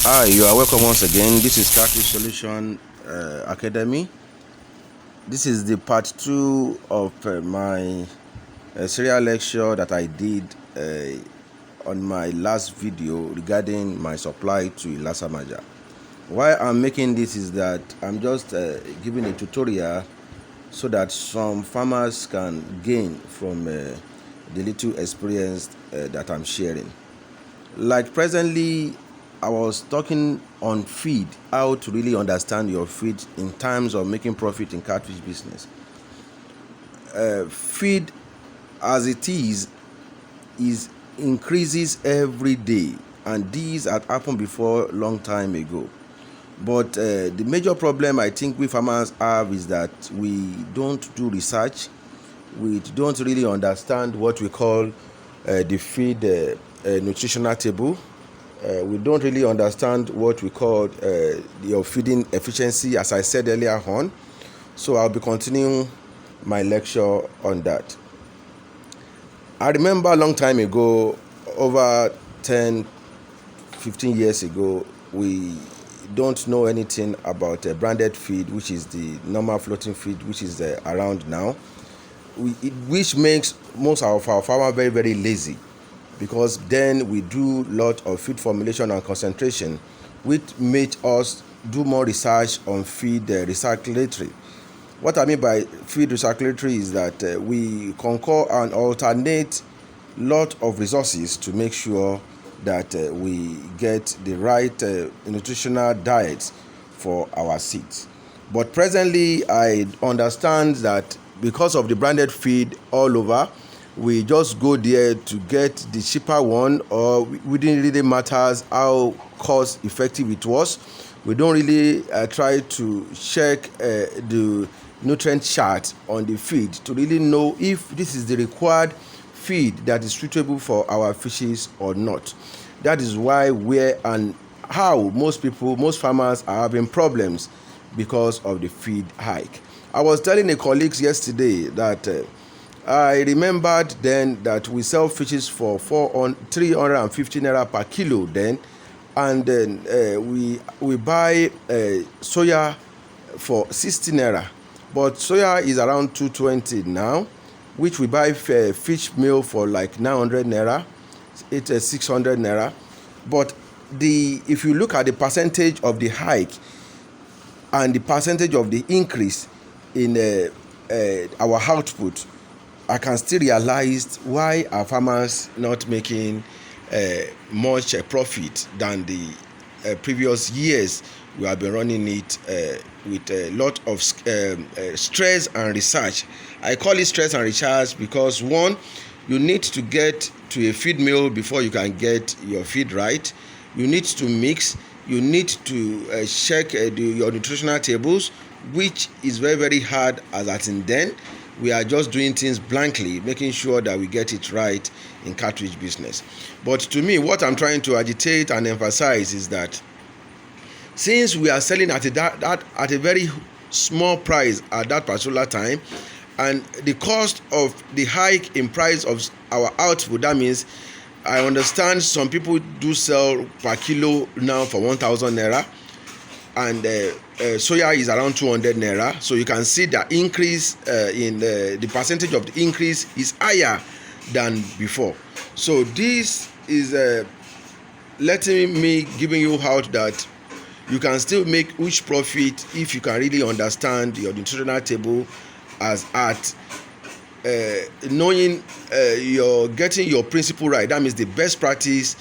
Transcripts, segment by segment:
Hi, you are welcome once again. This is Catfish Solution Academy. This is the part 2 of my serial lecture that I did on my last video regarding my supply to Ilasamaja. Why I'm making this is that I'm just giving a tutorial so that some farmers can gain from the little experience that I'm sharing. Like presently, I was talking on feed, how to really understand your feed in terms of making profit in catfish business. Feed as it is increases every day, and these had happened before long time ago. But the major problem I think we farmers have is that we don't do research. We don't really understand what we call the feed nutritional table. We don't really understand what we call your feeding efficiency, as I said earlier on. So I'll be continuing my lecture on that. I remember a long time ago, over 10, 15 years ago, we don't know anything about branded feed, which is the normal floating feed, which is around now, which makes most of our farmers very, very lazy, because then we do a lot of feed formulation and concentration, which made us do more research on feed recirculatory. What I mean by feed recirculatory is that we concur and alternate lot of resources to make sure that we get the right nutritional diet for our seeds. But presently, I understand that because of the branded feed all over, we just go there to get the cheaper one, or we didn't really matters how cost effective it was. We don't really try to check the nutrient chart on the feed to really know if this is the required feed that is suitable for our fishes or not. That is why, where and how most farmers are having problems because of the feed hike. I was telling a colleague yesterday that I remembered then that we sell fishes for 350 naira per kilo then, and then we buy soya for 60 naira, but soya is around 220 now, which we buy fish meal for like 900 naira, it's 600 naira. But if you look at the percentage of the hike and the percentage of the increase in our output, I can still realize why our farmers not making much profit than the previous years. We have been running it with a lot of stress and research. I call it stress and research because, one, you need to get to a feed mill before you can get your feed right. You need to mix. You need to check your nutritional tables, which is very, very hard as at in then. We are just doing things blankly, making sure that we get it right in cartridge business. But to me, what I'm trying to agitate and emphasize is that since we are selling at a very small price at that particular time, and the cost of the hike in price of our output, that means I understand some people do sell per kilo now for 1,000 naira, and soya is around 200 naira. So you can see the increase in the percentage of the increase is higher than before. So this is letting me giving you out that you can still make huge profit if you can really understand your nutritional table as at knowing you're getting your principle right. That means the best practice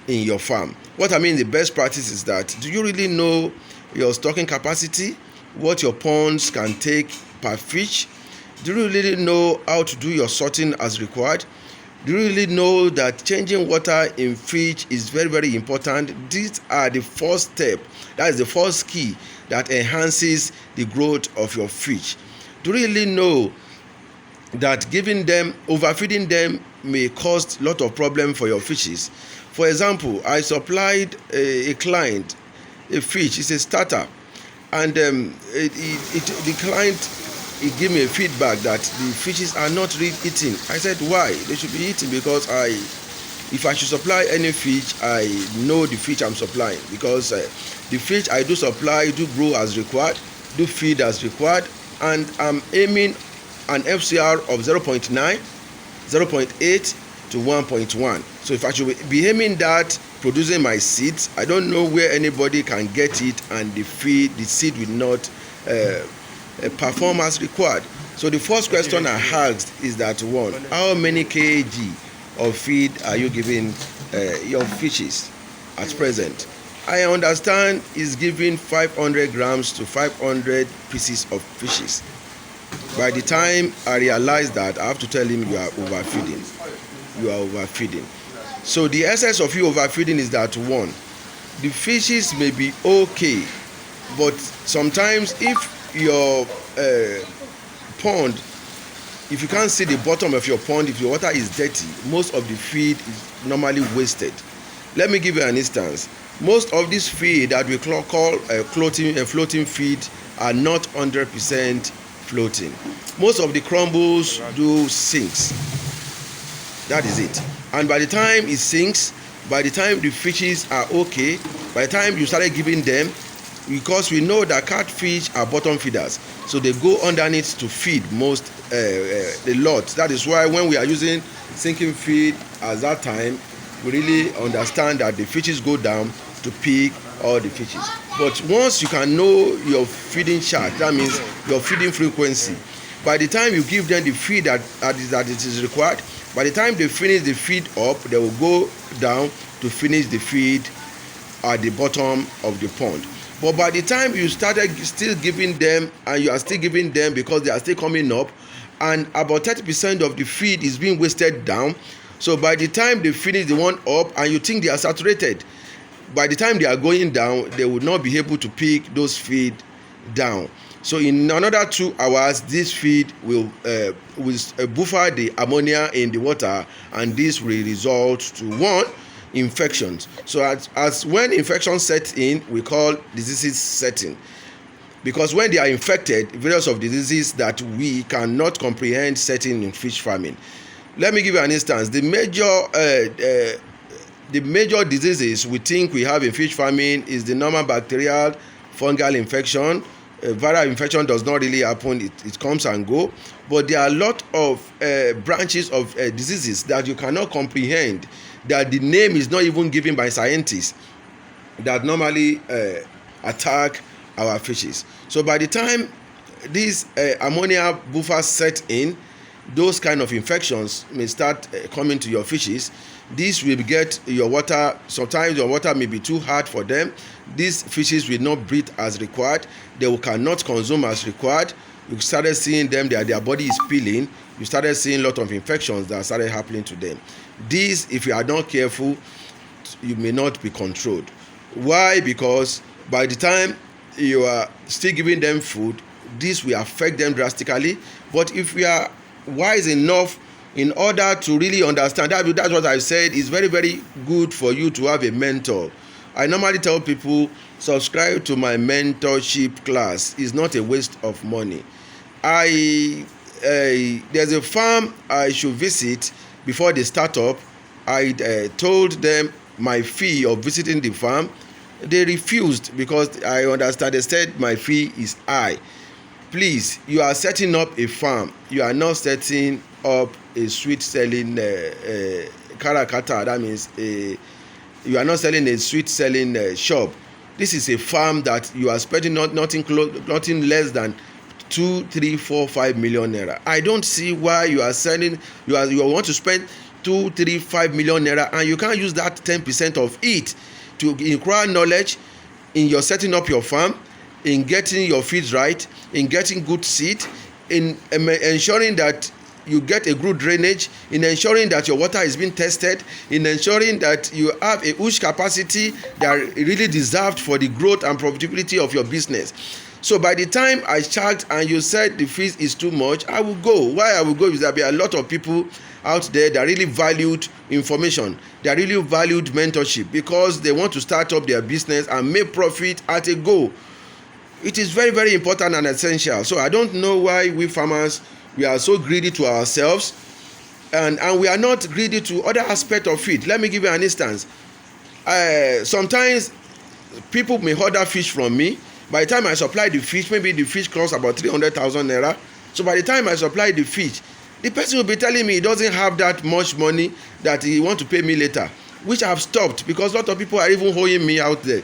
in your farm. What I mean the best practice is that, do you really know your stocking capacity, what your ponds can take per fish? Do you really know how to do your sorting as required? Do you really know that changing water in fish is very, very important? These are the first step. That is the first key that enhances the growth of your fish. Do you really know that overfeeding them may cause a lot of problem for your fishes? For example, I supplied a client a fish. It's a starter, and the client gave me a feedback that the fishes are not really eating. I said, why? They should be eating, because If I should supply any fish, I know the fish I'm supplying, because the fish I do supply do grow as required, do feed as required, and I'm aiming an FCR of 0.9, 0.8 to 1.1. So if I should be aiming that, producing my seeds, I don't know where anybody can get it, and the seed will not perform as required. So the first question I asked is that, one, how many kg of feed are you giving your fishes at present? I understand is giving 500 grams to 500 pieces of fishes. By the time I realized that, I have to tell him, you are overfeeding. You are overfeeding. So the essence of you overfeeding is that, one, the fishes may be okay, but sometimes if your pond, if you can't see the bottom of your pond, if your water is dirty, most of the feed is normally wasted. Let me give you an instance. Most of this feed that we call floating feed are not 100% floating. Most of the crumbles do sinks. That is it. And by the time it sinks, by the time the fishes are okay, by the time you started giving them, because we know that catfish are bottom feeders, so they go underneath to feed most a lot. That is why when we are using sinking feed at that time, we really understand that the fishes go down to pick all the fishes. But once you can know your feeding chart, that means your feeding frequency, by the time you give them the feed that it is required, by the time they finish the feed up, they will go down to finish the feed at the bottom of the pond. But by the time you started still giving them, and you are still giving them because they are still coming up, and about 30% of the feed is being wasted down, so by the time they finish the one up and you think they are saturated, by the time they are going down, they will not be able to pick those feed down. So in another 2 hours, this feed will buffer the ammonia in the water, and this will result to, one, infections. So as when infection sets in, we call diseases setting, because when they are infected, various of diseases that we cannot comprehend setting in fish farming. Let me give you an instance. The major diseases we think we have in fish farming is the normal bacterial, fungal infection. Viral infection does not really happen, it comes and go, but there are a lot of branches of diseases that you cannot comprehend, that the name is not even given by scientists, that normally attack our fishes. So by the time these ammonia buffers set in, those kind of infections may start coming to your fishes. This will get your water, sometimes your water may be too hard for them. These fishes will not breathe as required, they cannot consume as required. You started seeing them, their body is peeling. You started seeing a lot of infections that started happening to them. These, if you are not careful, you may not be controlled. Why? Because by the time you are still giving them food, this will affect them drastically. But if we are wise enough in order to really understand, that's what I said, it's very, very good for you to have a mentor. I normally tell people, subscribe to my mentorship class. It's not a waste of money. There's a farm I should visit before they start up. I told them my fee of visiting the farm. They refused because I understand. They said my fee is high. Please, you are setting up a farm. You are not setting up a sweet selling karakata. That means you are not selling a sweet selling shop. This is a farm that you are spending nothing less than 2, 3, 4, 5 million naira. I don't see why you are selling. You want to spend 2, 3, 5 million naira, and you can't use that 10% of it to acquire knowledge in your setting up your farm, in getting your feeds right, in getting good seed, in ensuring that you get a good drainage, in ensuring that your water is being tested, in ensuring that you have a huge capacity that really deserved for the growth and profitability of your business. So by the time I checked and you said the fees is too much, I will go. Why I will go is that there are a lot of people out there that really valued information, that really valued mentorship, because they want to start up their business and make profit at a go. It is very, very important and essential. So I don't know why we farmers, we are so greedy to ourselves. and we are not greedy to other aspect of it. Let me give you an instance. Sometimes people may order fish from me. By the time I supply the fish, maybe the fish costs about 300,000 naira. So by the time I supply the fish, the person will be telling me he doesn't have that much money that he want to pay me later, which I have stopped because a lot of people are even owing me out there.